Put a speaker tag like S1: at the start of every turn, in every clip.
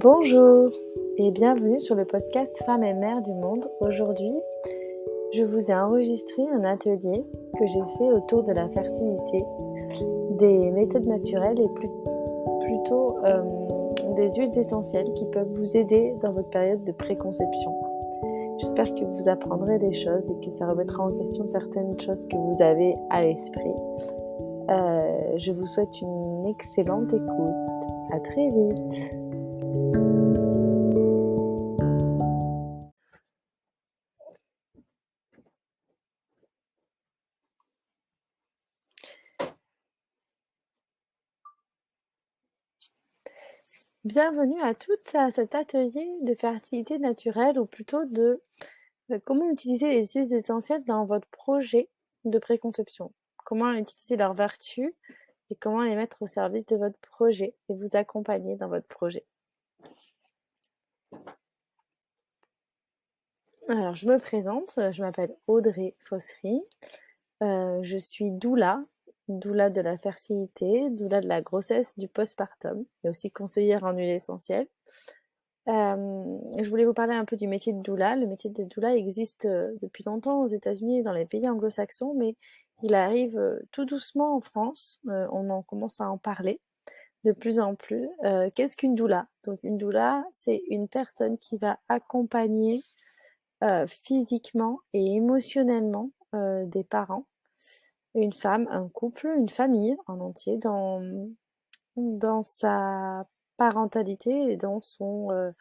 S1: Bonjour et bienvenue sur le podcast Femmes et Mères du Monde. Aujourd'hui, je vous ai enregistré un atelier que j'ai fait autour de la fertilité, des méthodes naturelles et plutôt des huiles essentielles qui peuvent vous aider dans votre période de préconception. J'espère que vous apprendrez des choses et que ça remettra en question certaines choses que vous avez à l'esprit. Je vous souhaite une excellente écoute. À très vite. Bienvenue à toutes à cet atelier de fertilité naturelle ou plutôt de comment utiliser les huiles essentielles dans votre projet de préconception. Comment utiliser leurs vertus et comment les mettre au service de votre projet et vous accompagner dans votre projet. Alors, je me présente, je m'appelle Audrey Fossery, je suis doula de la fertilité, doula de la grossesse, du postpartum et aussi conseillère en huile essentielle. Je voulais vous parler un peu du métier de doula. Le métier de doula existe depuis longtemps aux États-Unis et dans les pays anglo-saxons, mais il arrive tout doucement en France. On en commence à en parler de plus en plus. Qu'est-ce qu'une doula? Donc une doula, c'est une personne qui va accompagner physiquement et émotionnellement des parents, une femme, un couple, une famille en entier dans sa parentalité et dans son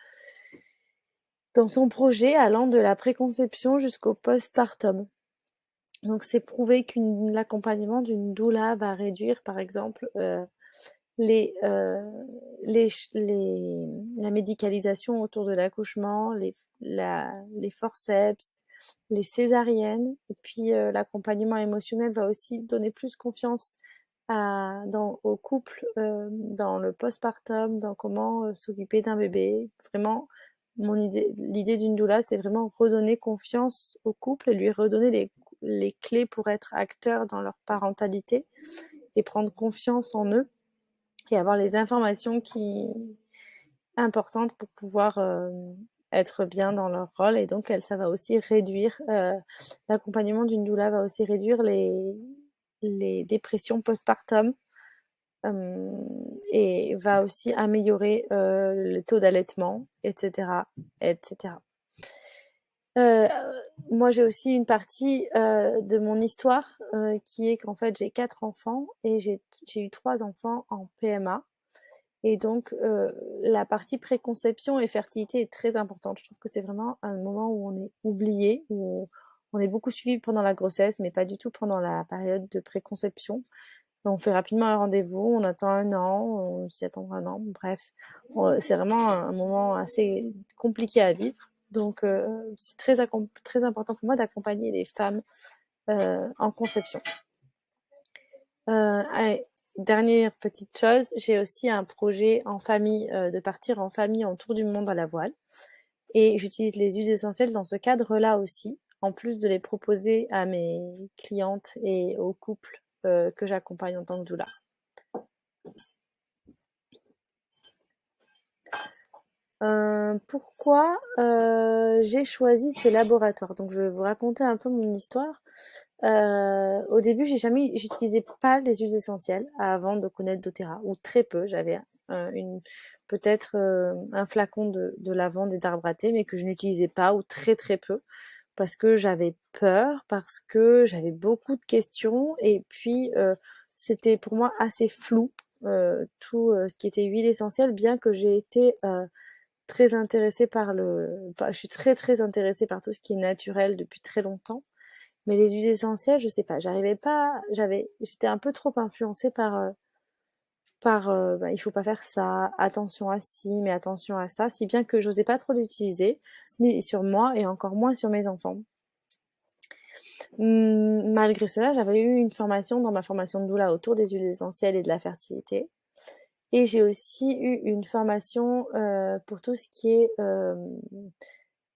S1: projet allant de la préconception jusqu'au postpartum. Donc c'est prouvé l'accompagnement d'une doula va réduire par exemple la médicalisation autour de l'accouchement, les forceps, les césariennes, et puis l'accompagnement émotionnel va aussi donner plus confiance au couple dans le postpartum, dans comment s'occuper d'un bébé. Vraiment, l'idée d'une doula, c'est vraiment redonner confiance au couple et lui redonner les clés pour être acteur dans leur parentalité et prendre confiance en eux et avoir les informations importantes pour pouvoir être bien dans leur rôle. Et donc, ça va aussi réduire, l'accompagnement d'une doula va aussi réduire les dépressions postpartum et va aussi améliorer le taux d'allaitement, etc., etc. Moi, j'ai aussi une partie de mon histoire qui est qu'en fait, j'ai 4 enfants et j'ai eu 3 enfants en PMA. Et donc, la partie préconception et fertilité est très importante. Je trouve que c'est vraiment un moment où on est oublié, où on est beaucoup suivi pendant la grossesse, mais pas du tout pendant la période de préconception. On fait rapidement un rendez-vous, on attend 1 an, on s'y attend 1 an, bref. C'est vraiment un moment assez compliqué à vivre. Donc, c'est très important pour moi d'accompagner les femmes en conception. Dernière petite chose, j'ai aussi un projet en famille, de partir en famille en tour du monde à la voile. Et j'utilise les huiles essentielles dans ce cadre-là aussi, en plus de les proposer à mes clientes et aux couples que j'accompagne en tant que doula. Pourquoi j'ai choisi ces laboratoires? Donc je vais vous raconter un peu mon histoire. Au début, j'utilisais pas les huiles essentielles avant de connaître doTERRA, ou très peu. J'avais peut-être un flacon de lavande et d'arbre à thé, mais que je n'utilisais pas, ou très très peu, parce que j'avais peur, parce que j'avais beaucoup de questions, et puis c'était pour moi assez flou tout ce qui était huile essentielle, bien que j'ai été très intéressée je suis très très intéressée par tout ce qui est naturel depuis très longtemps. Mais les huiles essentielles, je sais pas, j'étais un peu trop influencée par il faut pas faire ça, attention à ci, mais attention à ça, si bien que j'osais pas trop les utiliser, ni sur moi et encore moins sur mes enfants. Malgré cela, j'avais eu une formation dans ma formation de doula autour des huiles essentielles et de la fertilité. Et j'ai aussi eu une formation pour tout ce qui est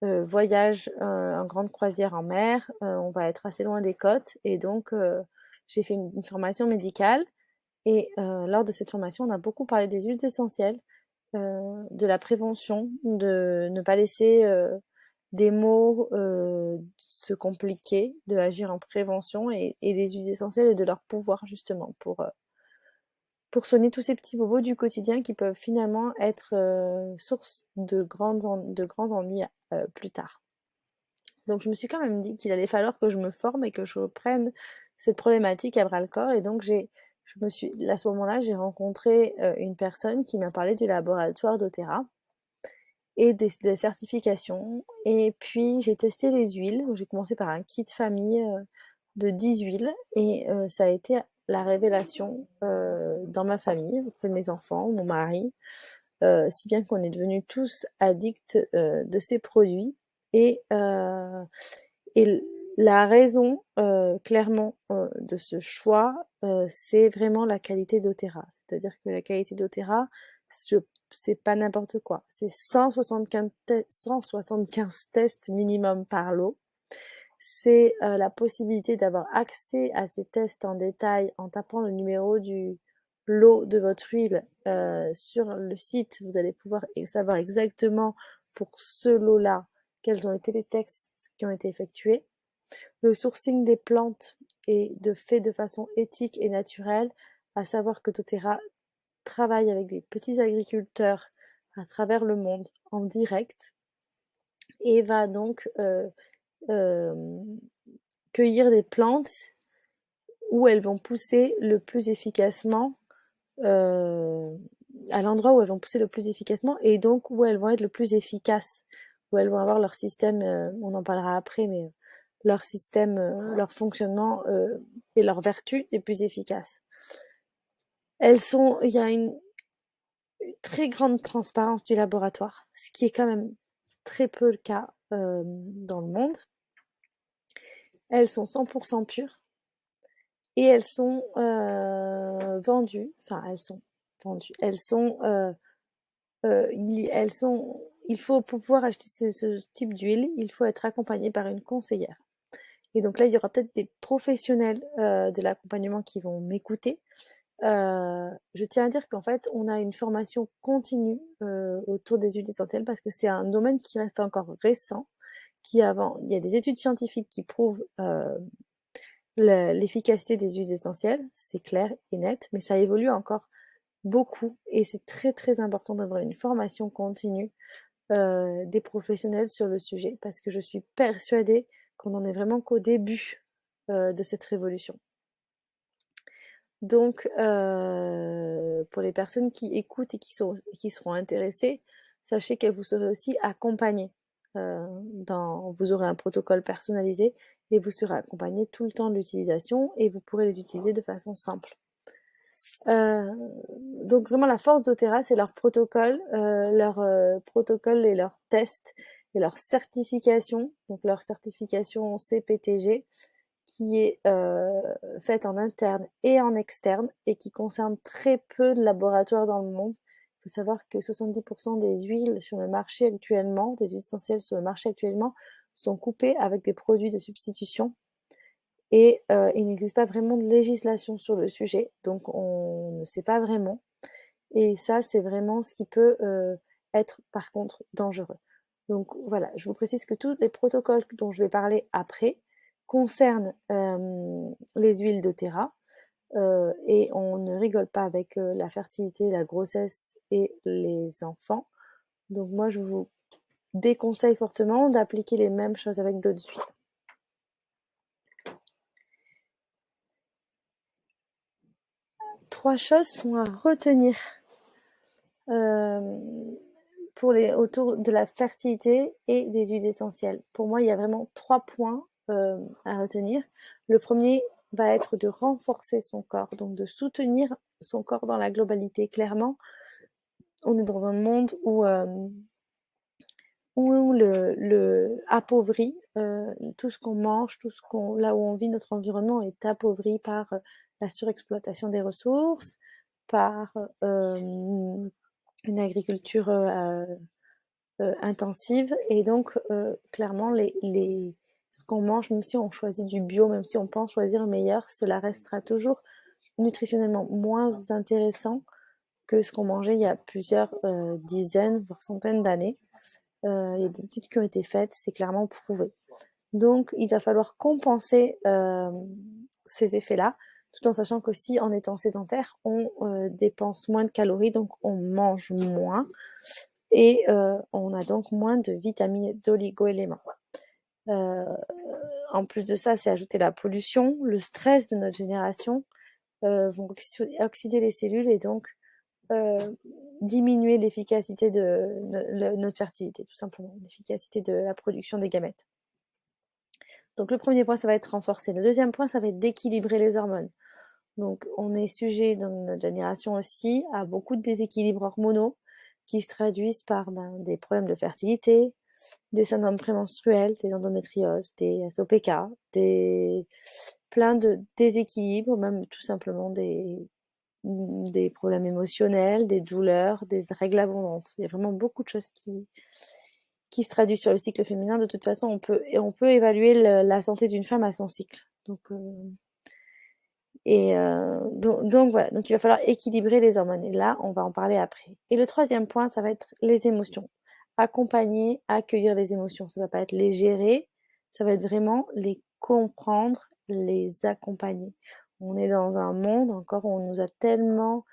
S1: voyage en grande croisière en mer. On va être assez loin des côtes et donc j'ai fait une formation médicale et lors de cette formation, on a beaucoup parlé des huiles essentielles de la prévention, de ne pas laisser des mots se compliquer, de agir en prévention et des huiles essentielles et de leur pouvoir justement pour soigner tous ces petits bobos du quotidien qui peuvent finalement être source de grands ennuis plus tard. Donc je me suis quand même dit qu'il allait falloir que je me forme et que je prenne cette problématique à bras le corps. Et donc à ce moment-là, j'ai rencontré une personne qui m'a parlé du laboratoire d'Otera et des certifications. Et puis j'ai testé les huiles. J'ai commencé par un kit famille de 10 huiles et ça a été la révélation dans ma famille, auprès de mes enfants, mon mari, si bien qu'on est devenus tous addicts de ces produits. Et, euh, et la raison, clairement, de ce choix, c'est vraiment la qualité d'Otera. C'est-à-dire que la qualité d'Otera, c'est pas n'importe quoi. C'est 175 tests minimum par lot. C'est la possibilité d'avoir accès à ces tests en détail en tapant le numéro du lot de votre huile sur le site. Vous allez pouvoir savoir exactement pour ce lot-là quels ont été les tests qui ont été effectués. Le sourcing des plantes est fait de façon éthique et naturelle, à savoir que doTERRA travaille avec des petits agriculteurs à travers le monde en direct et va donc cueillir des plantes où elles vont pousser le plus efficacement, à l'endroit où elles vont pousser le plus efficacement et donc où elles vont être le plus efficaces, où elles vont avoir leur système, on en parlera après, mais leur système, leur fonctionnement et leurs vertus les plus efficaces. Il y a une très grande transparence du laboratoire, ce qui est quand même très peu le cas dans le monde. Elles sont 100% pures et elles sont vendues. Enfin, elles sont vendues. Il faut pour pouvoir acheter ce type d'huile, il faut être accompagné par une conseillère. Et donc là, il y aura peut-être des professionnels de l'accompagnement qui vont m'écouter. Je tiens à dire qu'en fait, on a une formation continue autour des huiles essentielles parce que c'est un domaine qui reste encore récent. Il y a des études scientifiques qui prouvent l'efficacité des huiles essentielles, c'est clair et net, mais ça évolue encore beaucoup et c'est très très important d'avoir une formation continue des professionnels sur le sujet parce que je suis persuadée qu'on n'en est vraiment qu'au début de cette révolution. Donc, pour les personnes qui écoutent et qui seront intéressées, sachez que vous serez aussi accompagnées. Vous aurez un protocole personnalisé et vous serez accompagné tout le temps de l'utilisation et vous pourrez les utiliser de façon simple. Donc vraiment la force d'Otera, c'est leur protocole et leurs tests et leur certification, donc leur certification CPTG qui est faite en interne et en externe et qui concerne très peu de laboratoires dans le monde. Il faut savoir que 70% des huiles sur le marché actuellement, des huiles essentielles sur le marché actuellement, sont coupées avec des produits de substitution et il n'existe pas vraiment de législation sur le sujet, donc on ne sait pas vraiment. Et ça, c'est vraiment ce qui peut être par contre dangereux. Donc voilà, je vous précise que tous les protocoles dont je vais parler après concernent les huiles doTERRA et on ne rigole pas avec la fertilité, la grossesse et les enfants. Donc moi, je vous déconseille fortement d'appliquer les mêmes choses avec d'autres huiles. 3 choses sont à retenir autour de la fertilité et des huiles essentielles. Pour moi, il y a vraiment 3 points à retenir. Le premier va être de renforcer son corps, donc de soutenir son corps dans la globalité. Clairement, on est dans un monde où le appauvri, tout ce qu'on mange, là où on vit, notre environnement est appauvri par la surexploitation des ressources, par une agriculture intensive et donc clairement ce qu'on mange, même si on choisit du bio, même si on pense choisir le meilleur, cela restera toujours nutritionnellement moins intéressant que ce qu'on mangeait il y a plusieurs dizaines, voire centaines d'années. Il y a des études qui ont été faites, c'est clairement prouvé. Donc, il va falloir compenser ces effets-là, tout en sachant qu'aussi, en étant sédentaire, on dépense moins de calories, donc on mange moins, et on a donc moins de vitamines et d'oligo-éléments. En plus de ça, c'est ajouter la pollution, le stress de notre génération vont oxyder les cellules et donc diminuer l'efficacité de notre fertilité, tout simplement, l'efficacité de la production des gamètes. Donc le premier point, ça va être renforcé. Le deuxième point, ça va être d'équilibrer les hormones. Donc on est sujet dans notre génération aussi à beaucoup de déséquilibres hormonaux qui se traduisent par des problèmes de fertilité, des syndromes prémenstruels, des endométrioses, des SOPK, plein de déséquilibres, même tout simplement des problèmes émotionnels, des douleurs, des règles abondantes. Il y a vraiment beaucoup de choses qui se traduisent sur le cycle féminin. De toute façon, on peut évaluer la santé d'une femme à son cycle. Donc voilà, donc il va falloir équilibrer les hormones. Et là, on va en parler après. Et le troisième point, ça va être les émotions. Accompagner, accueillir les émotions. Ça ne va pas être les gérer, ça va être vraiment les comprendre, les accompagner. On est dans un monde encore où on nous a tellement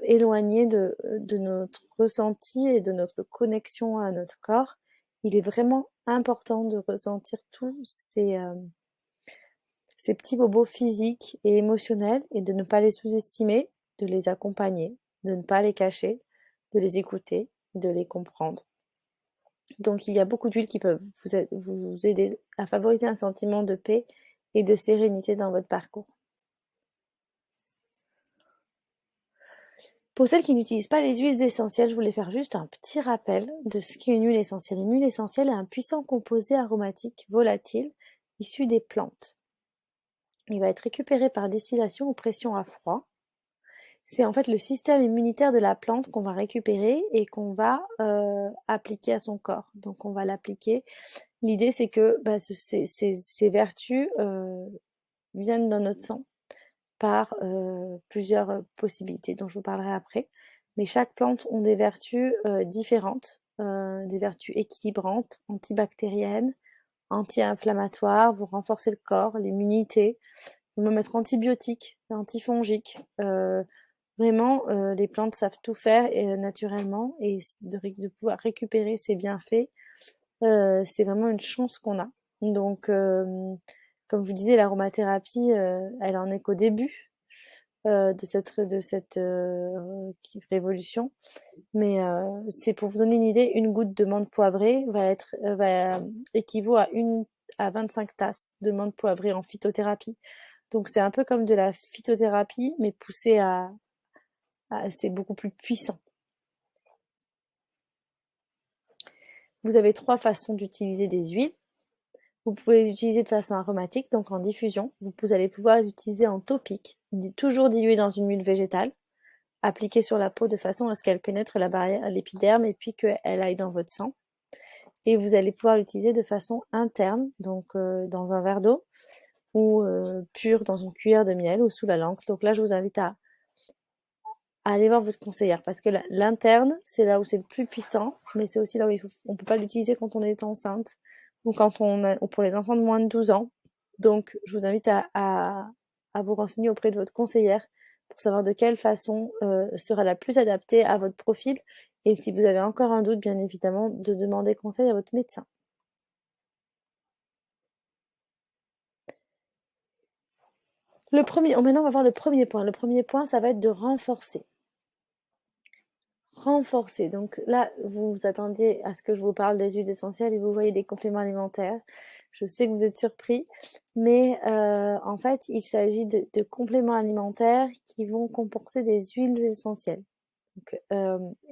S1: éloignés de notre ressenti et de notre connexion à notre corps. Il est vraiment important de ressentir tous ces petits bobos physiques et émotionnels et de ne pas les sous-estimer, de les accompagner, de ne pas les cacher, de les écouter, de les comprendre. Donc il y a beaucoup d'huiles qui peuvent vous aider à favoriser un sentiment de paix et de sérénité dans votre parcours. Pour celles qui n'utilisent pas les huiles essentielles, je voulais faire juste un petit rappel de ce qu'est une huile essentielle. Une huile essentielle est un puissant composé aromatique volatile issu des plantes. Il va être récupéré par distillation ou pression à froid. C'est en fait le système immunitaire de la plante qu'on va récupérer et qu'on va appliquer à son corps. Donc on va l'appliquer. L'idée c'est que ces vertus viennent dans notre sang par plusieurs possibilités dont je vous parlerai après. Mais chaque plante a des vertus différentes, des vertus équilibrantes, antibactériennes, anti-inflammatoires, vont renforcer le corps, l'immunité, vont même être antibiotiques, antifongiques. Vraiment, les plantes savent tout faire naturellement et de pouvoir récupérer ces bienfaits, c'est vraiment une chance qu'on a. Donc, comme je vous disais, l'aromathérapie, elle en est qu'au début de cette révolution. Mais c'est pour vous donner une idée, une goutte de menthe poivrée équivaut à 25 tasses de menthe poivrée en phytothérapie. Donc c'est un peu comme de la phytothérapie, mais poussé c'est beaucoup plus puissant. Vous avez 3 façons d'utiliser des huiles. Vous pouvez les utiliser de façon aromatique, donc en diffusion. Vous allez pouvoir les utiliser en topique, toujours diluées dans une huile végétale, appliquée sur la peau de façon à ce qu'elle pénètre la barrière, l'épiderme, et puis qu'elle aille dans votre sang. Et vous allez pouvoir l'utiliser de façon interne, donc dans un verre d'eau, ou pure dans une cuillère de miel, ou sous la langue. Donc là, je vous invite à aller voir votre conseillère, parce que l'interne, c'est là où c'est le plus puissant, mais c'est aussi là où on peut pas l'utiliser quand on est enceinte, ou pour les enfants de moins de 12 ans. Donc, je vous invite à vous renseigner auprès de votre conseillère pour savoir de quelle façon sera la plus adaptée à votre profil. Et si vous avez encore un doute, bien évidemment, de demander conseil à votre médecin. Maintenant, on va voir le premier point. Le premier point, ça va être de renforcer. Donc là, vous vous attendiez à ce que je vous parle des huiles essentielles et vous voyez des compléments alimentaires. Je sais que vous êtes surpris, mais en fait, il s'agit de compléments alimentaires qui vont comporter des huiles essentielles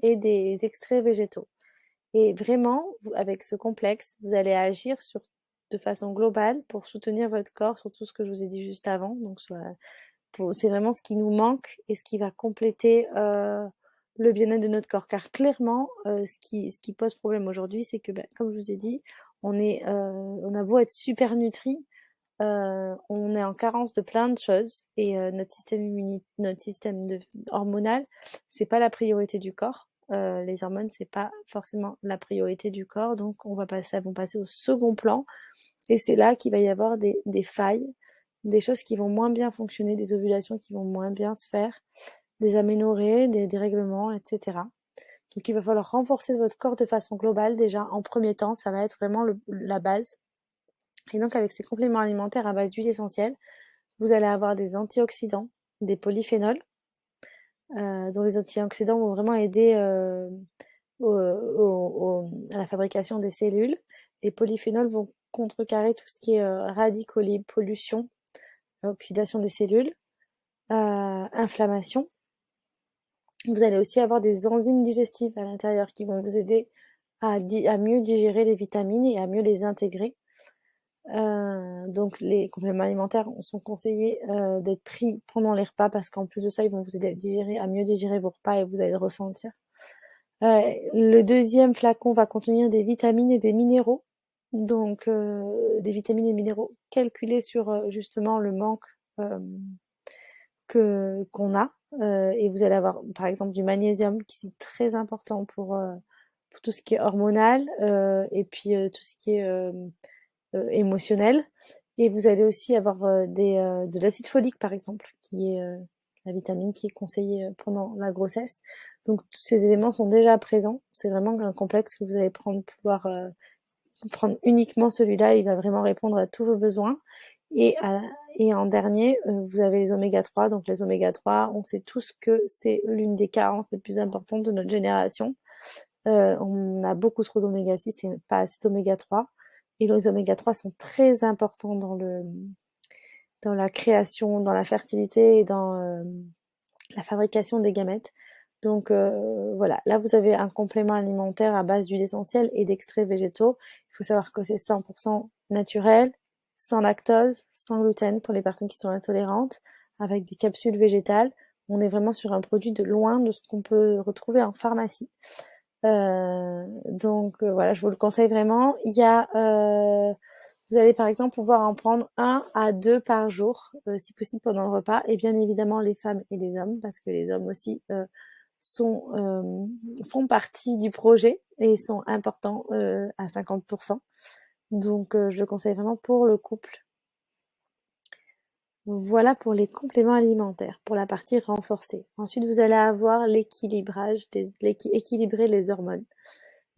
S1: et des extraits végétaux. Et vraiment, avec ce complexe, vous allez agir de façon globale pour soutenir votre corps sur tout ce que je vous ai dit juste avant. Donc, c'est vraiment ce qui nous manque et ce qui va compléter le bien-être de notre corps. Car clairement, ce qui pose problème aujourd'hui, c'est que, comme je vous ai dit, on a beau être super nutri, on est en carence de plein de choses et notre système hormonal, c'est pas la priorité du corps. Les hormones, c'est pas forcément la priorité du corps, donc elles vont passer au second plan et c'est là qu'il va y avoir des failles, des choses qui vont moins bien fonctionner, des ovulations qui vont moins bien se faire, des aménorrhées, des dérèglements, etc. Donc il va falloir renforcer votre corps de façon globale déjà. En premier temps, ça va être vraiment la base. Et donc avec ces compléments alimentaires à base d'huile essentielle, vous allez avoir des antioxydants, des polyphénols, dont les antioxydants vont vraiment aider à la fabrication des cellules. Les polyphénols vont contrecarrer tout ce qui est radicaux libres, pollution, oxydation des cellules, inflammation. Vous allez aussi avoir des enzymes digestives à l'intérieur qui vont vous aider à mieux digérer les vitamines et à mieux les intégrer. Donc les compléments alimentaires sont conseillés d'être pris pendant les repas parce qu'en plus de ça, ils vont vous aider à mieux digérer vos repas et vous allez le ressentir. Le deuxième flacon va contenir des vitamines et des minéraux. Donc des vitamines et minéraux calculés sur justement le manque qu'on a. Et vous allez avoir par exemple du magnésium qui est très important pour tout ce qui est hormonal et puis tout ce qui est émotionnel. Et vous allez aussi avoir de l'acide folique, par exemple, qui est la vitamine qui est conseillée pendant la grossesse. Donc tous ces éléments sont déjà présents. C'est vraiment un complexe que vous allez pouvoir prendre uniquement celui-là. Il va vraiment répondre à tous vos besoins. Et en dernier, vous avez les oméga 3. Donc les oméga 3, on sait tous que c'est l'une des carences les plus importantes de notre génération. On a beaucoup trop d'oméga 6 et pas assez d'oméga 3. Et les oméga 3 sont très importants dans la création, dans la fertilité et dans la fabrication des gamètes. Donc voilà, là vous avez un complément alimentaire à base d'huile essentielle et d'extraits végétaux. Il faut savoir que c'est 100% naturel, sans lactose, sans gluten pour les personnes qui sont intolérantes, avec des capsules végétales. On est vraiment sur un produit de loin de ce qu'on peut retrouver en pharmacie. Donc voilà, je vous le conseille vraiment. Vous allez par exemple pouvoir en prendre 1 à 2 par jour, si possible pendant le repas, et bien évidemment les femmes et les hommes, parce que les hommes aussi font partie du projet et sont importants à 50%. Donc je le conseille vraiment pour le couple. Voilà pour les compléments alimentaires, pour la partie renforcée. Ensuite, vous allez avoir équilibrer les hormones.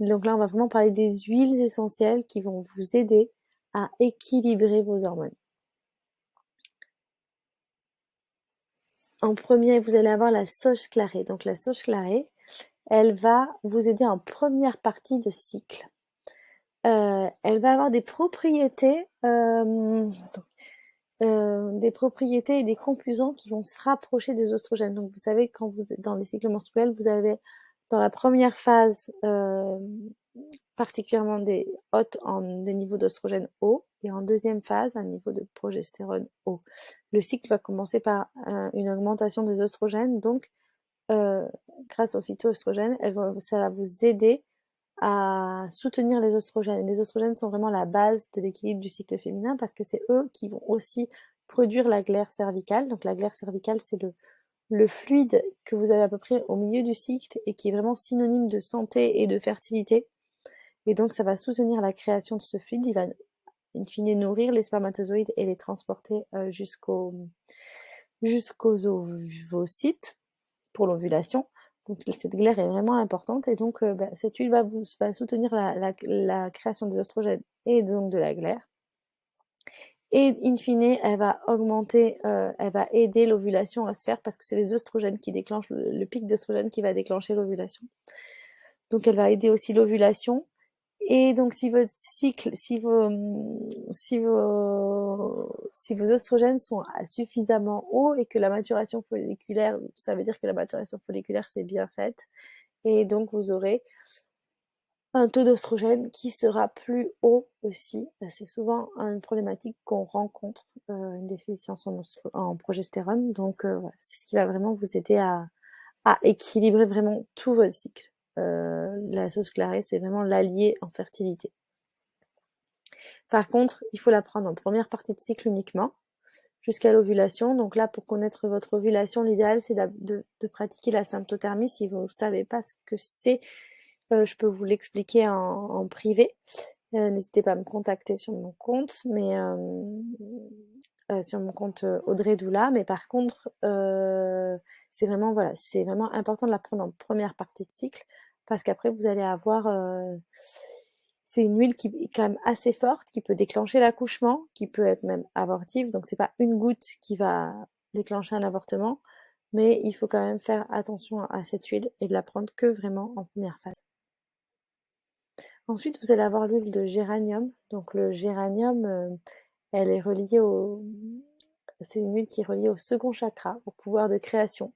S1: Donc là, on va vraiment parler des huiles essentielles qui vont vous aider à équilibrer vos hormones. En premier, vous allez avoir la sauge clarée. Donc la sauge clarée, elle va vous aider en première partie de cycle. Elle va avoir des propriétés et des compulsants qui vont se rapprocher des oestrogènes. Donc vous savez, quand vous êtes dans les cycles menstruels, vous avez dans la première phase particulièrement des niveaux d'oestrogène hauts et en deuxième phase un niveau de progestérone haut. Le cycle va commencer par une augmentation des oestrogènes, donc grâce aux phytoestrogènes, ça va vous aider à soutenir les oestrogènes. Les oestrogènes sont vraiment la base de l'équilibre du cycle féminin parce que c'est eux qui vont aussi produire la glaire cervicale. Donc la glaire cervicale, c'est le fluide que vous avez à peu près au milieu du cycle et qui est vraiment synonyme de santé et de fertilité. Et donc ça va soutenir la création de ce fluide. Il va in fine nourrir les spermatozoïdes et les transporter jusqu'aux ovocytes pour l'ovulation. Donc cette glaire est vraiment importante et donc cette huile va soutenir la création des oestrogènes et donc de la glaire. Et in fine, elle va aider l'ovulation à se faire parce que c'est les oestrogènes qui déclenchent le pic d'oestrogène qui va déclencher l'ovulation. Donc elle va aider aussi l'ovulation. Et donc si vos oestrogènes sont suffisamment hauts et que la maturation folliculaire, ça veut dire que la maturation folliculaire s'est bien faite, et donc vous aurez un taux d'oestrogène qui sera plus haut aussi. C'est souvent une problématique qu'on rencontre, une déficience en progestérone. Donc voilà, c'est ce qui va vraiment vous aider à équilibrer vraiment tout votre cycle. La sauge clarée, c'est vraiment l'allié en fertilité. Par contre, il faut la prendre en première partie de cycle uniquement, jusqu'à l'ovulation. Donc là, pour connaître votre ovulation, l'idéal, c'est de pratiquer la symptothermie. Si vous ne savez pas ce que c'est, je peux vous l'expliquer en privé. N'hésitez pas à me contacter sur mon compte, mais sur mon compte Audrey Doula. Mais par contre, c'est vraiment important de la prendre en première partie de cycle, parce qu'après vous allez avoir c'est une huile qui est quand même assez forte, qui peut déclencher l'accouchement, qui peut être même abortive. Donc c'est pas une goutte qui va déclencher un avortement, mais il faut quand même faire attention à cette huile et de la prendre que vraiment en première phase. Ensuite, vous allez avoir l'huile de géranium. Donc le géranium, elle est reliée c'est une huile qui est reliée au second chakra, au pouvoir de création.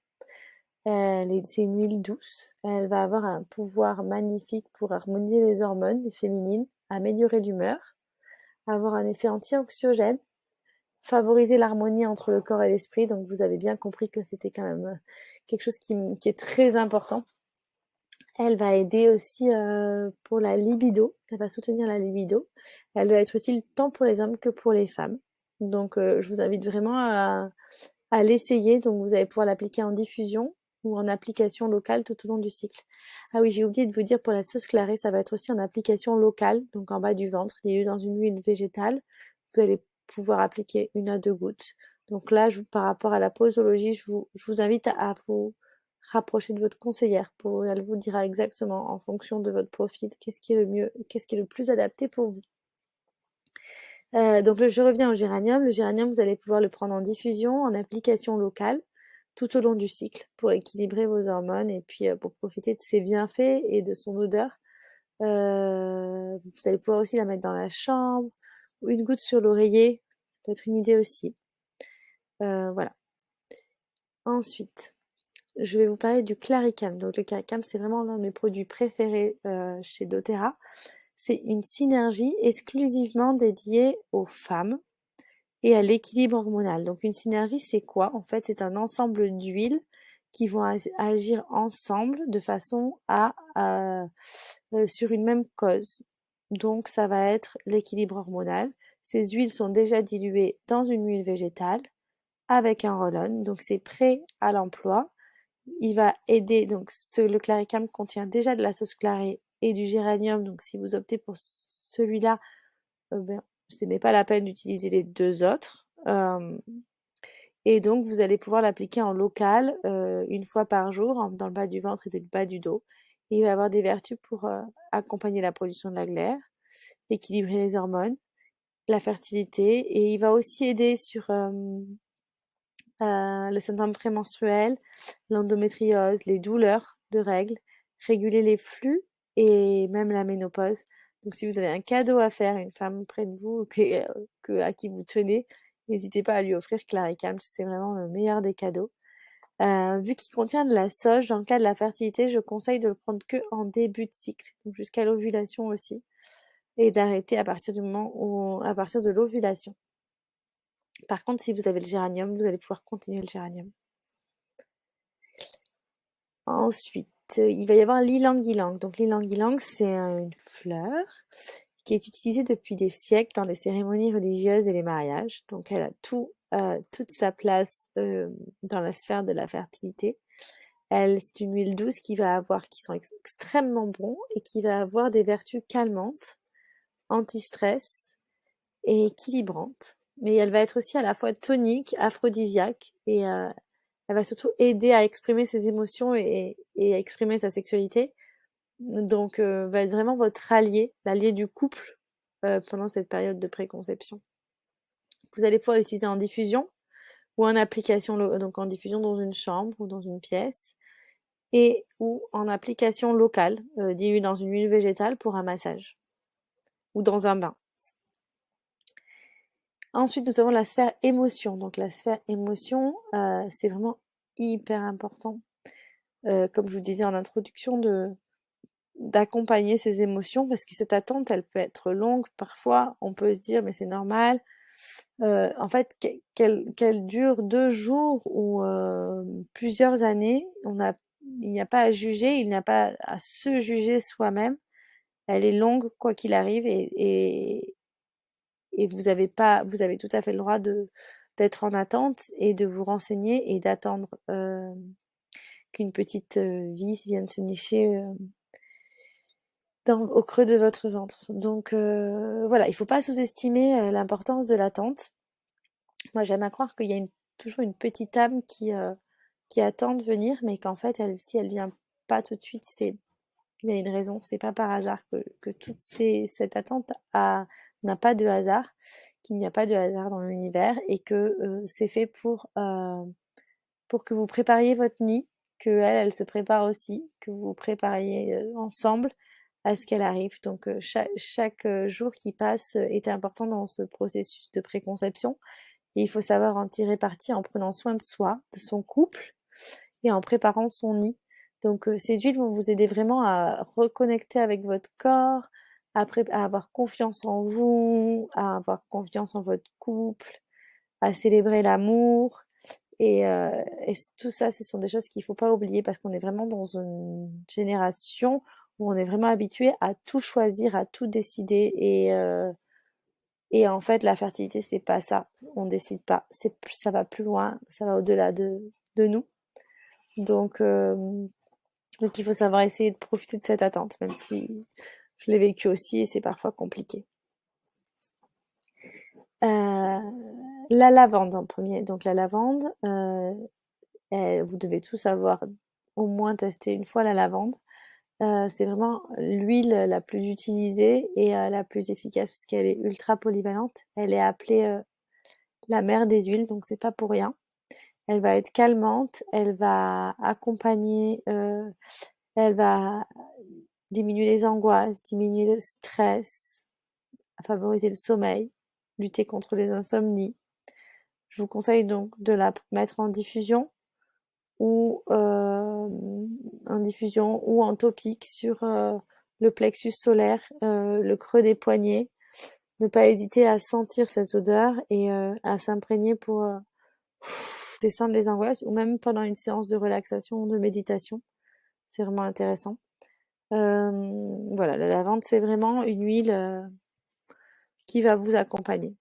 S1: C'est une huile douce. Elle va avoir un pouvoir magnifique pour harmoniser les hormones féminines, améliorer l'humeur, avoir un effet anti-anxiogène, favoriser l'harmonie entre le corps et l'esprit. Donc vous avez bien compris que c'était quand même quelque chose qui est très important. Elle va aider aussi pour la libido. Elle va soutenir la libido. Elle va être utile tant pour les hommes que pour les femmes. Donc je vous invite vraiment à l'essayer. Donc vous allez pouvoir l'appliquer en diffusion ou en application locale tout au long du cycle. Ah oui, j'ai oublié de vous dire, pour la sauce clarée, ça va être aussi en application locale, donc en bas du ventre, dilué dans une huile végétale. Vous allez pouvoir appliquer 1 à 2 gouttes. Donc là, par rapport à la posologie, je vous invite à vous rapprocher de votre conseillère. Elle vous dira exactement, en fonction de votre profil, qu'est-ce qui est le mieux, qu'est-ce qui est le plus adapté pour vous. Donc je reviens au géranium. Le géranium, vous allez pouvoir le prendre en diffusion, en application locale, tout au long du cycle, pour équilibrer vos hormones et puis pour profiter de ses bienfaits et de son odeur. Vous allez pouvoir aussi la mettre dans la chambre, ou une goutte sur l'oreiller, ça peut être une idée aussi. Voilà. Ensuite, je vais vous parler du Claricam. Donc le Claricam, c'est vraiment l'un de mes produits préférés chez doTERRA. C'est une synergie exclusivement dédiée aux femmes et à l'équilibre hormonal. Donc une synergie, c'est quoi? En fait, c'est un ensemble d'huiles qui vont agir ensemble de façon à sur une même cause. Donc ça va être l'équilibre hormonal. Ces huiles sont déjà diluées dans une huile végétale avec un roll-on, donc c'est prêt à l'emploi. Il va aider, donc le Claricam contient déjà de la sauce clarée et du géranium, donc si vous optez pour celui-là, ce n'est pas la peine d'utiliser les deux autres. Et donc vous allez pouvoir l'appliquer en local 1 fois par jour, dans le bas du ventre et le bas du dos. Et il va avoir des vertus pour accompagner la production de la glaire, équilibrer les hormones, la fertilité, et il va aussi aider sur le syndrome prémenstruel, l'endométriose, les douleurs de règles, réguler les flux et même la ménopause. Donc si vous avez un cadeau à faire à une femme près de vous à qui vous tenez, n'hésitez pas à lui offrir Claricam, c'est vraiment le meilleur des cadeaux. Vu qu'il contient de la sauge, dans le cas de la fertilité, je conseille de le prendre que en début de cycle, donc jusqu'à l'ovulation aussi, et d'arrêter à partir de l'ovulation. Par contre, si vous avez le géranium, vous allez pouvoir continuer le géranium. Ensuite, il va y avoir l'ilang-ilang. Donc l'ilang-ilang, c'est une fleur qui est utilisée depuis des siècles dans les cérémonies religieuses et les mariages. Donc elle a toute sa place dans la sphère de la fertilité. C'est une huile douce qui sent extrêmement bon et qui va avoir des vertus calmantes, anti-stress et équilibrantes. Mais elle va être aussi à la fois tonique, aphrodisiaque et elle va surtout aider à exprimer ses émotions et à exprimer sa sexualité. Donc, va être vraiment votre allié, l'allié du couple pendant cette période de préconception. Vous allez pouvoir l'utiliser en diffusion ou en application, donc en diffusion dans une chambre ou dans une pièce, et ou en application locale, diluée dans une huile végétale pour un massage ou dans un bain. Ensuite, nous avons la sphère émotion. Donc la sphère émotion, c'est vraiment hyper important. Comme je vous disais en introduction, d'accompagner ses émotions, parce que cette attente, elle peut être longue. Parfois, on peut se dire, mais c'est normal. En fait, qu'elle dure 2 jours ou plusieurs années, il n'y a pas à juger, il n'y a pas à se juger soi-même. Elle est longue, quoi qu'il arrive, et et vous avez tout à fait le droit d'être en attente et de vous renseigner et d'attendre qu'une petite vie vienne se nicher au creux de votre ventre. Donc voilà, il faut pas sous-estimer l'importance de l'attente. Moi, j'aime à croire qu'il y a toujours une petite âme qui attend de venir, mais qu'en fait, si elle vient pas tout de suite, il y a une raison. C'est pas par hasard que cette attente n'a pas de hasard, qu'il n'y a pas de hasard dans l'univers et que c'est fait pour que vous prépariez votre nid, que elle se prépare aussi, que vous vous prépariez ensemble à ce qu'elle arrive. Donc chaque jour qui passe est important dans ce processus de préconception. Et il faut savoir en tirer parti en prenant soin de soi, de son couple et en préparant son nid. Donc ces huiles vont vous aider vraiment à reconnecter avec votre corps, à avoir confiance en vous, à avoir confiance en votre couple, à célébrer l'amour. Et tout ça, ce sont des choses qu'il ne faut pas oublier parce qu'on est vraiment dans une génération où on est vraiment habitué à tout choisir, à tout décider. Et en fait, la fertilité, c'est pas ça. On décide pas. Ça va plus loin, ça va au-delà de nous. Donc, il faut savoir essayer de profiter de cette attente, même si je l'ai vécu aussi et c'est parfois compliqué. La lavande en premier. Donc la lavande, vous devez tous avoir au moins testé une fois la lavande. C'est vraiment l'huile la plus utilisée et la plus efficace parce qu'elle est ultra polyvalente. Elle est appelée la mère des huiles, donc c'est pas pour rien. Elle va être calmante, elle va accompagner, elle va diminuer les angoisses, diminuer le stress, favoriser le sommeil, lutter contre les insomnies. Je vous conseille donc de la mettre en diffusion ou en topique sur le plexus solaire, le creux des poignets. Ne pas hésiter à sentir cette odeur et à s'imprégner pour descendre les angoisses ou même pendant une séance de relaxation ou de méditation. C'est vraiment intéressant. Voilà, la lavande, c'est vraiment une huile qui va vous accompagner.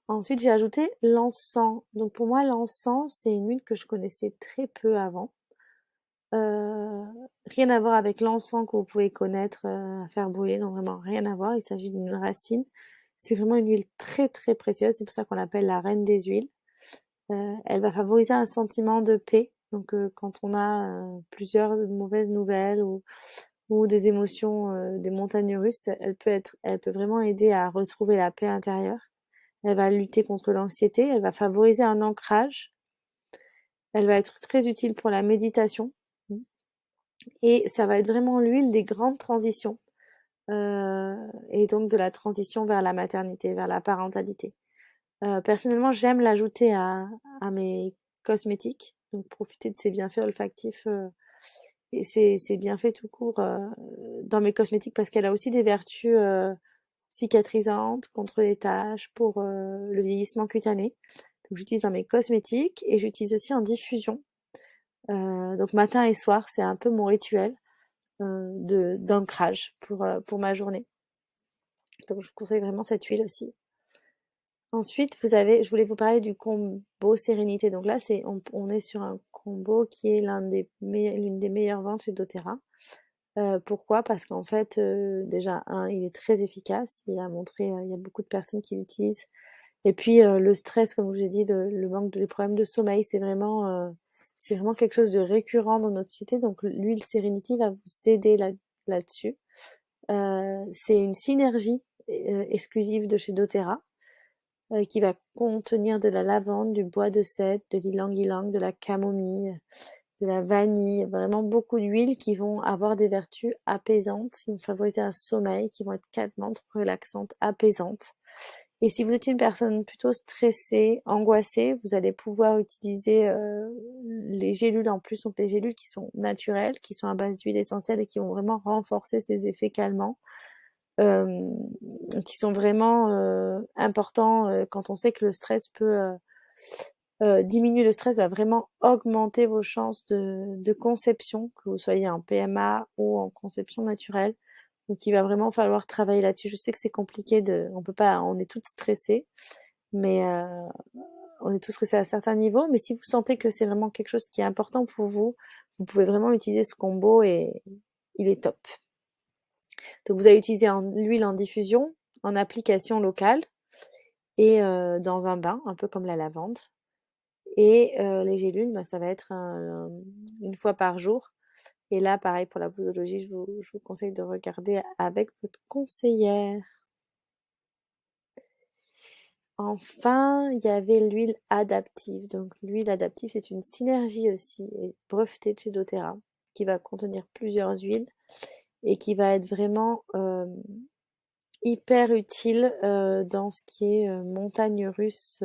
S1: Ensuite, j'ai ajouté l'encens. Donc pour moi, l'encens, c'est une huile que je connaissais très peu avant. Rien à voir avec l'encens que vous pouvez connaître à faire brûler, non vraiment rien à voir. Il s'agit d'une racine. C'est vraiment une huile très très précieuse, c'est pour ça qu'on l'appelle la reine des huiles. Elle va favoriser un sentiment de paix. Donc quand on a plusieurs mauvaises nouvelles ou des émotions, des montagnes russes, elle peut vraiment aider à retrouver la paix intérieure. Elle va lutter contre l'anxiété, elle va favoriser un ancrage. Elle va être très utile pour la méditation. Et ça va être vraiment l'huile des grandes transitions. Et donc de la transition vers la maternité, vers la parentalité. Personnellement, j'aime l'ajouter à mes cosmétiques. Donc profiter de ses bienfaits olfactifs et ses bienfaits tout court dans mes cosmétiques parce qu'elle a aussi des vertus cicatrisantes contre les taches, pour le vieillissement cutané. Donc j'utilise dans mes cosmétiques et j'utilise aussi en diffusion. Donc matin et soir, c'est un peu mon rituel d'ancrage pour ma journée. Donc je vous conseille vraiment cette huile aussi. Ensuite, je voulais vous parler du combo sérénité. Donc là, on est sur un combo qui est l'une des meilleures ventes chez doTERRA. Pourquoi? Parce qu'en fait, déjà, il est très efficace. Il y a beaucoup de personnes qui l'utilisent. Et puis, le stress, comme je vous ai dit, les problèmes de sommeil, c'est vraiment quelque chose de récurrent dans notre société. Donc, l'huile Serenity va vous aider là-dessus. C'est une synergie exclusive de chez doTERRA qui va contenir de la lavande, du bois de cèdre, de l'ylang-ylang, de la camomille, de la vanille, vraiment beaucoup d'huiles qui vont avoir des vertus apaisantes, qui vont favoriser un sommeil, qui vont être calmantes, relaxantes, apaisantes. Et si vous êtes une personne plutôt stressée, angoissée, vous allez pouvoir utiliser les gélules en plus, donc les gélules qui sont naturelles, qui sont à base d'huile essentielle et qui vont vraiment renforcer ces effets calmants, qui sont vraiment importants quand on sait que le stress peut diminuer. Le stress va vraiment augmenter vos chances de conception, que vous soyez en PMA ou en conception naturelle. Donc il va vraiment falloir travailler là-dessus. Je sais que c'est compliqué on peut pas, on est toutes stressées, mais on est tous stressés à certains niveaux. Mais si vous sentez que c'est vraiment quelque chose qui est important pour vous, vous pouvez vraiment utiliser ce combo et il est top. Donc vous allez utiliser l'huile en diffusion, en application locale et dans un bain, un peu comme la lavande. Et les gélules, ça va être une fois par jour. Et là, pareil pour la posologie, je vous conseille de regarder avec votre conseillère. Enfin, il y avait l'huile adaptive. Donc l'huile adaptive, c'est une synergie aussi, et brevetée de chez doTERRA, qui va contenir plusieurs huiles et qui va être vraiment hyper utile dans ce qui est montagne russe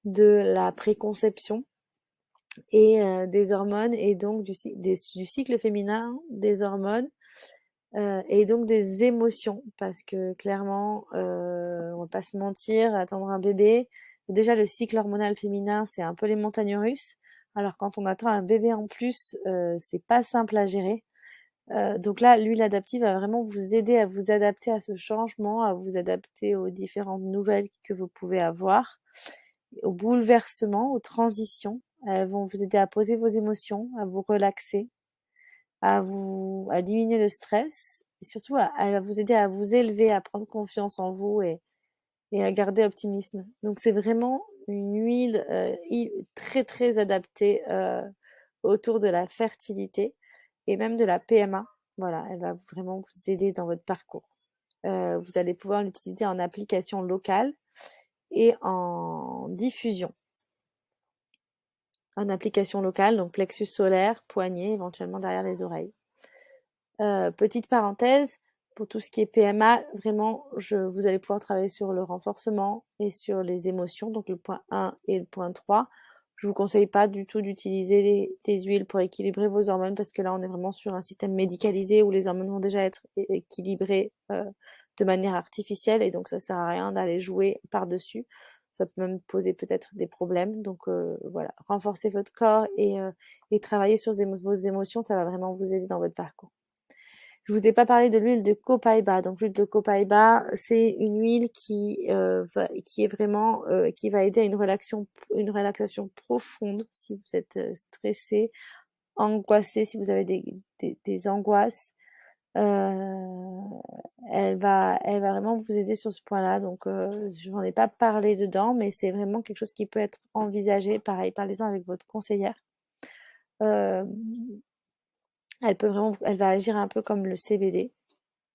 S1: de la préconception et des hormones et donc du cycle féminin, des hormones et donc des émotions parce que clairement, on va pas se mentir, attendre un bébé, déjà le cycle hormonal féminin, c'est un peu les montagnes russes. Alors quand on attend un bébé en plus, c'est pas simple à gérer. Donc là, l'huile adaptive va vraiment vous aider à vous adapter à ce changement, à vous adapter aux différentes nouvelles que vous pouvez avoir, aux bouleversements, aux transitions. Elles vont vous aider à poser vos émotions, à vous relaxer, à diminuer le stress et surtout à vous aider à vous élever, à prendre confiance en vous et à garder optimisme. Donc c'est vraiment une huile très très adaptée autour de la fertilité et même de la PMA. Voilà, elle va vraiment vous aider dans votre parcours. Vous allez pouvoir l'utiliser en application locale et en diffusion. En application locale, donc plexus solaire, poignet, éventuellement derrière les oreilles. Petite parenthèse, pour tout ce qui est PMA, vraiment, vous allez pouvoir travailler sur le renforcement et sur les émotions, donc le point 1 et le point 3. Je vous conseille pas du tout d'utiliser des huiles pour équilibrer vos hormones parce que là, on est vraiment sur un système médicalisé où les hormones vont déjà être équilibrées de manière artificielle et donc ça sert à rien d'aller jouer par-dessus. Ça peut même poser peut-être des problèmes. Donc voilà, renforcer votre corps et travailler sur vos émotions, ça va vraiment vous aider dans votre parcours. Je vous ai pas parlé de l'huile de copaiba. Donc l'huile de copaiba, c'est une huile qui est vraiment qui va aider à une relaxation profonde si vous êtes stressé, angoissé, si vous avez des angoisses. Elle va vraiment vous aider sur ce point-là. Donc je n'en ai pas parlé dedans, mais c'est vraiment quelque chose qui peut être envisagé. Pareil, parlez-en avec votre conseillère. Elle va agir un peu comme le CBD.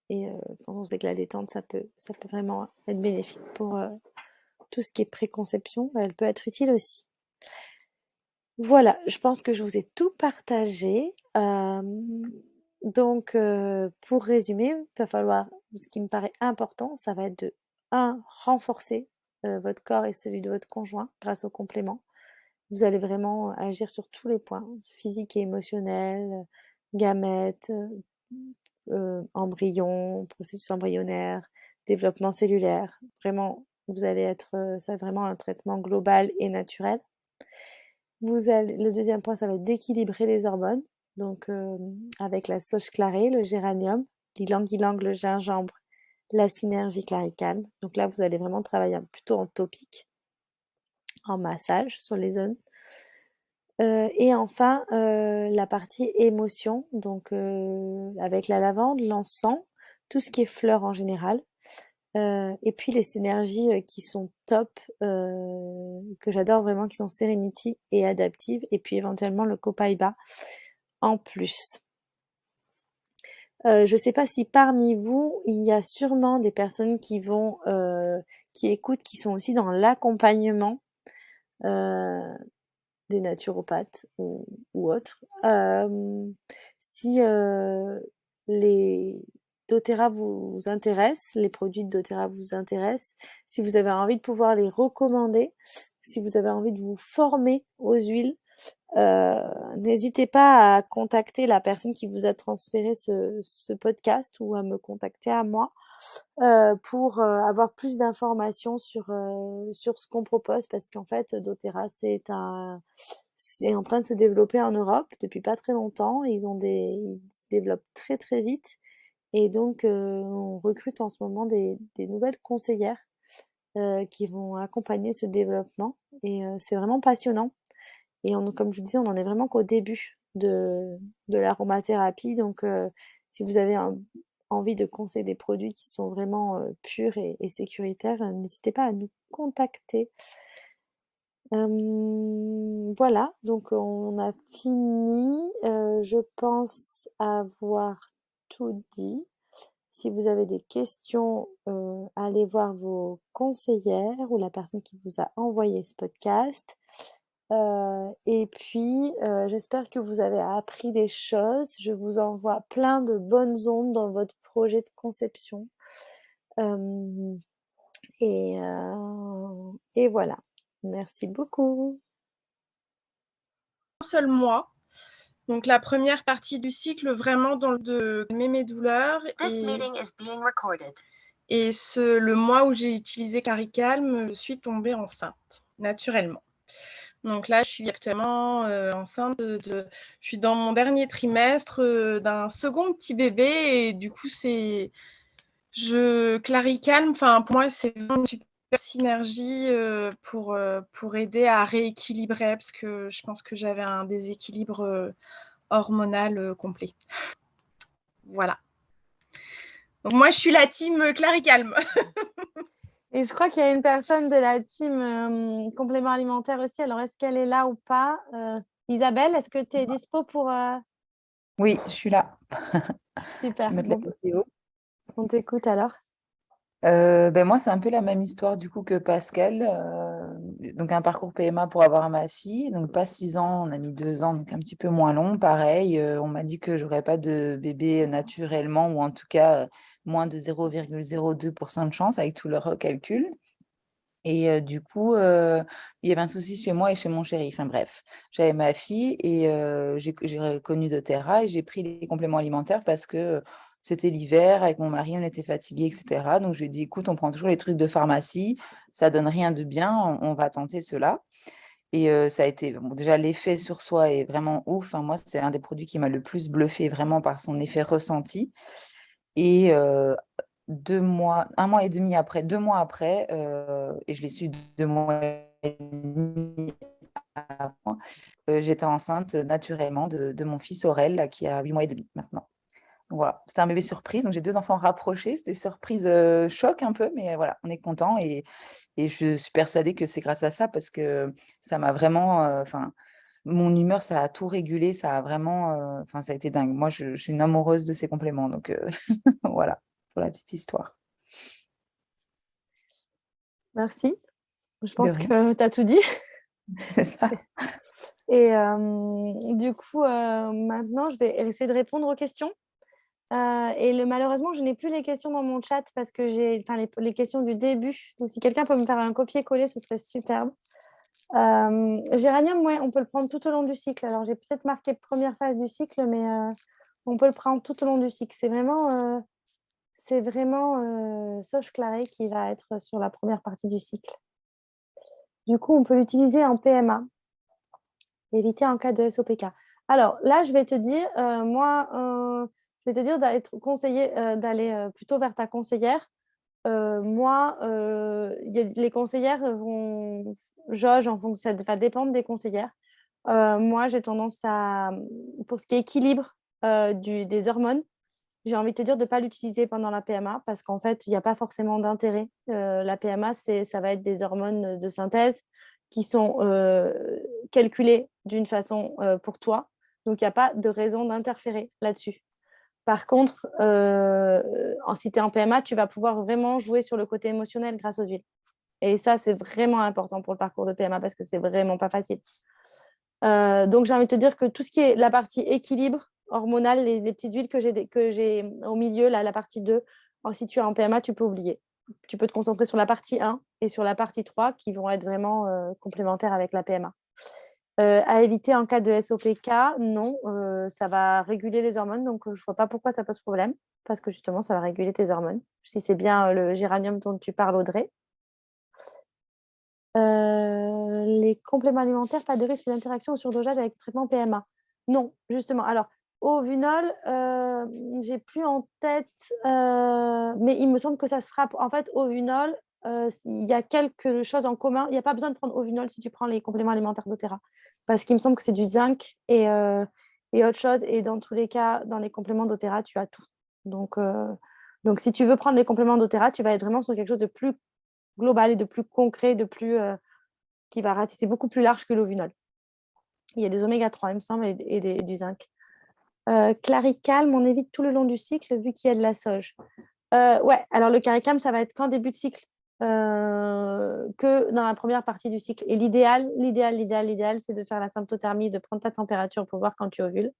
S1: Et quand on sait que la détente, ça peut vraiment être bénéfique pour tout ce qui est préconception. Elle peut être utile aussi. Voilà, je pense que je vous ai tout partagé. Donc, pour résumer, il va falloir, ce qui me paraît important, ça va être de renforcer votre corps et celui de votre conjoint grâce au complément. Vous allez vraiment agir sur tous les points, physique et émotionnel, gamètes, embryon, processus embryonnaire, développement cellulaire. Vraiment, vous allez être, ça vraiment un traitement global et naturel. Le deuxième point, ça va être d'équilibrer les hormones. Donc, avec la sauge clarée, le géranium, l'ylang-ylang, le gingembre, la synergie claricale. Donc là, vous allez vraiment travailler plutôt en topique, en massage sur les zones. Et enfin, la partie émotion, donc avec la lavande, l'encens, tout ce qui est fleurs en général. Et puis les synergies qui sont top, que j'adore vraiment, qui sont Serenity et Adaptive, et puis éventuellement le Copaiba en plus. Je sais pas si parmi vous, il y a sûrement des personnes qui écoutent, qui sont aussi dans l'accompagnement des naturopathes ou autres. Si les doTERRA vous intéressent, les produits de doTERRA vous intéressent, si vous avez envie de pouvoir les recommander, si vous avez envie de vous former aux huiles, n'hésitez pas à contacter la personne qui vous a transféré ce podcast ou à me contacter à moi pour avoir plus d'informations sur ce qu'on propose parce qu'en fait doTERRA c'est en train de se développer en Europe depuis pas très longtemps. Ils se développent très très vite Et donc, on recrute en ce moment des nouvelles conseillères qui vont accompagner ce développement. Et c'est vraiment passionnant. Et comme je vous disais, on en est vraiment qu'au début de l'aromathérapie. Donc, si vous avez envie de conseiller des produits qui sont vraiment purs et sécuritaires, n'hésitez pas à nous contacter. Voilà, donc on a fini. Je pense avoir tout dit. Si vous avez des questions, allez voir vos conseillères ou la personne qui vous a envoyé ce podcast. Et puis, j'espère que vous avez appris des choses. Je vous envoie plein de bonnes ondes dans votre projet de conception. Euh, et voilà. Merci beaucoup.
S2: Un seul mois. Donc la première partie du cycle, vraiment dans le de calmer mes douleurs. Et le mois où j'ai utilisé Claricalm, je suis tombée enceinte, naturellement. Donc là, je suis actuellement enceinte je suis dans mon dernier trimestre d'un second petit bébé. Et du coup, Claricalm, enfin, pour moi, c'est vraiment une super synergie pour aider à rééquilibrer, parce que je pense que j'avais un déséquilibre hormonal complet. Voilà. Donc moi, je suis la team Claricalm.
S1: Et je crois qu'il y a une personne de la team complément alimentaire aussi. Alors, est-ce qu'elle est là ou pas Isabelle, est-ce que tu es dispo pour...
S3: Oui, je suis là.
S1: Super.
S3: Je vais mettre la vidéo.
S1: On t'écoute alors.
S3: Moi, c'est un peu la même histoire du coup que Pascal. Donc, un parcours PMA pour avoir ma fille. Donc, pas 6 ans, on a mis 2 ans, donc un petit peu moins long. Pareil, on m'a dit que j'aurais pas de bébé naturellement, ou en tout cas moins de 0,02% de chance avec tous leurs calculs. Et du coup, il y avait un souci chez moi et chez mon chéri. Enfin bref, j'avais ma fille et j'ai connu doTERRA et j'ai pris les compléments alimentaires parce que c'était l'hiver, avec mon mari, on était fatigués, etc. Donc je lui ai dit, écoute, on prend toujours les trucs de pharmacie, ça donne rien de bien, on va tenter cela. Et ça a été, bon, déjà, l'effet sur soi est vraiment ouf. Enfin, moi, c'est un des produits qui m'a le plus bluffé vraiment par son effet ressenti. Et 2 mois, 1 mois et demi après, 2 mois après, et je l'ai su 2 mois et demi avant, j'étais enceinte naturellement de mon fils Aurel, là, qui a 8 mois et demi maintenant. Donc voilà, c'était un bébé surprise. Donc j'ai 2 enfants rapprochés. C'était surprise choc un peu, mais voilà, on est content et je suis persuadée que c'est grâce à ça parce que ça m'a vraiment, enfin, mon humeur, ça a tout régulé, ça a vraiment, enfin, ça a été dingue. Moi, je suis une amoureuse de ces compléments, donc voilà, pour la petite histoire.
S1: Merci. Je
S3: De
S1: pense
S3: rien,
S1: que tu as tout dit.
S3: c'est ça.
S1: Et du coup, maintenant, je vais essayer de répondre aux questions. Malheureusement, je n'ai plus les questions dans mon chat parce que j'ai les questions du début. Donc, si quelqu'un peut me faire un copier-coller, ce serait superbe. Géranium, ouais, on peut le prendre tout au long du cycle. Alors, j'ai peut-être marqué première phase du cycle, mais on peut le prendre tout au long du cycle. C'est vraiment Soche Claré qui va être sur la première partie du cycle. Du coup, on peut l'utiliser en PMA, éviter en cas de SOPK. Alors là, je vais te dire, je vais te dire d'aller conseiller, d'aller plutôt vers ta conseillère. Moi, les conseillères vont jauge en fonction, ça va dépendre des conseillères. Moi, j'ai tendance à, pour ce qui est équilibre des hormones, j'ai envie de te dire de ne pas l'utiliser pendant la PMA parce qu'en fait, il n'y a pas forcément d'intérêt. La PMA, ça va être des hormones de synthèse qui sont calculées d'une façon pour toi. Donc, il n'y a pas de raison d'interférer là-dessus. Par contre, si tu es en PMA, tu vas pouvoir vraiment jouer sur le côté émotionnel grâce aux huiles. Et ça, c'est vraiment important pour le parcours de PMA parce que c'est vraiment pas facile. Donc, j'ai envie de te dire que tout ce qui est la partie équilibre hormonal, les petites huiles que j'ai au milieu, là, la partie 2, si tu es en PMA, tu peux oublier. Tu peux te concentrer sur la partie 1 et sur la partie 3 qui vont être vraiment complémentaires avec la PMA. À éviter en cas de SOPK, non, ça va réguler les hormones, donc je ne vois pas pourquoi ça pose problème, parce que justement, ça va réguler tes hormones. Si c'est bien le géranium dont tu parles, Audrey. Les compléments alimentaires, pas de risque d'interaction ou surdosage avec le traitement PMA. Non, justement. Alors, Ovinol, j'ai plus en tête, mais il me semble que ça sera. En fait, Ovinol, il y a quelque chose en commun. Il n'y a pas besoin de prendre Ovinol si tu prends les compléments alimentaires d'Otera, parce qu'il me semble que c'est du zinc et autre chose. Et dans tous les cas, dans les compléments d'Otera, tu as tout. Donc, si tu veux prendre les compléments d'Otera, tu vas être vraiment sur quelque chose de plus global et de plus concret, qui va ratisser beaucoup plus large que l'Ovinol. Il y a des oméga 3, il me semble, et du zinc. Claricalme, on évite tout le long du cycle vu qu'il y a de la sauge. Ouais, alors le claricalme, ça va être qu'en début de cycle, que dans la première partie du cycle. Et l'idéal, c'est de faire la symptothermie, de prendre ta température pour voir quand tu ovules.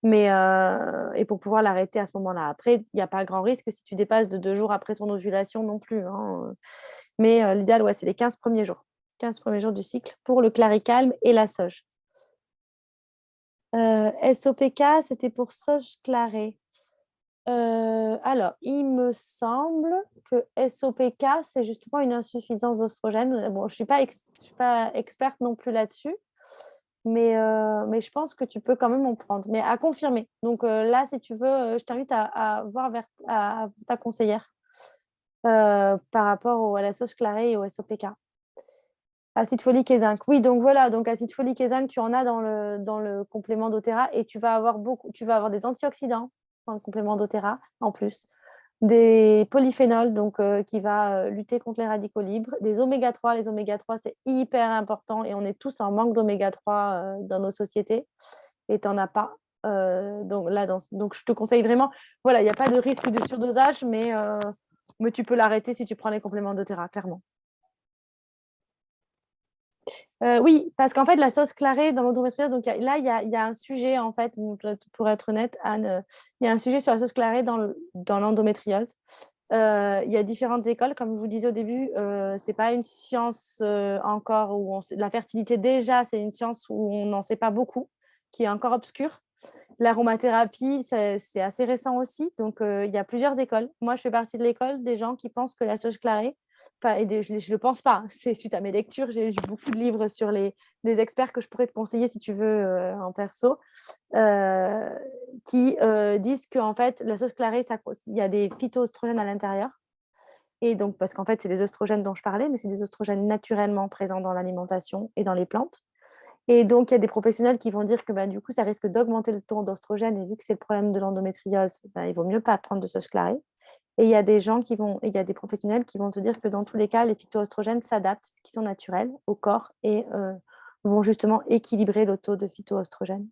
S1: Et pour pouvoir l'arrêter à ce moment-là. Après, il n'y a pas grand risque si tu dépasses de 2 jours après ton ovulation non plus. Hein. Mais l'idéal, ouais, c'est les 15 premiers jours. 15 premiers jours du cycle pour le claricalme et la sauge. SOPK, c'était pour sauge clarée. Alors, il me semble que SOPK, c'est justement une insuffisance d'oestrogène. Bon, je ne suis pas experte non plus là-dessus, mais je pense que tu peux quand même en prendre, mais à confirmer. Donc là, si tu veux, je t'invite à voir à ta conseillère par rapport à la sauge clarée et au SOPK. Acide folique et zinc. Oui, donc voilà, donc acide folique et zinc, tu en as dans le complément d'Otera et tu vas avoir des antioxydants dans le complément d'Otera en plus, des polyphénols donc qui va lutter contre les radicaux libres, des oméga 3. Les oméga 3, c'est hyper important et on est tous en manque d'oméga 3 dans nos sociétés et tu n'en as pas. Donc je te conseille vraiment, voilà, il n'y a pas de risque de surdosage, mais tu peux l'arrêter si tu prends les compléments d'Otera, clairement. Oui, parce qu'en fait, la sauce clarée dans l'endométriose, donc il y a un sujet, en fait, pour être honnête, Anne, il y a un sujet sur la sauce clarée dans l'endométriose. Il y a différentes écoles, comme je vous disais au début, ce n'est pas une science encore où la fertilité, déjà, c'est une science où on n'en sait pas beaucoup, qui est encore obscure. L'aromathérapie, c'est assez récent aussi, donc il y a plusieurs écoles. Moi, je fais partie de l'école des gens qui pensent que la sauge clarée, je ne le pense pas, c'est suite à mes lectures, j'ai lu beaucoup de livres sur des experts que je pourrais te conseiller si tu veux en perso, qui disent qu'en fait, la sauge clarée, il y a des phytoestrogènes à l'intérieur. Et donc, parce qu'en fait, c'est les oestrogènes dont je parlais, mais c'est des oestrogènes naturellement présents dans l'alimentation et dans les plantes. Et donc, il y a des professionnels qui vont dire que du coup, ça risque d'augmenter le taux d'oestrogène. Et vu que c'est le problème de l'endométriose, il vaut mieux pas prendre de sauge clarée. Et il y a il y a des professionnels qui vont te dire que dans tous les cas, les phytoestrogènes s'adaptent, qui sont naturels au corps et vont justement équilibrer le taux de phytoestrogène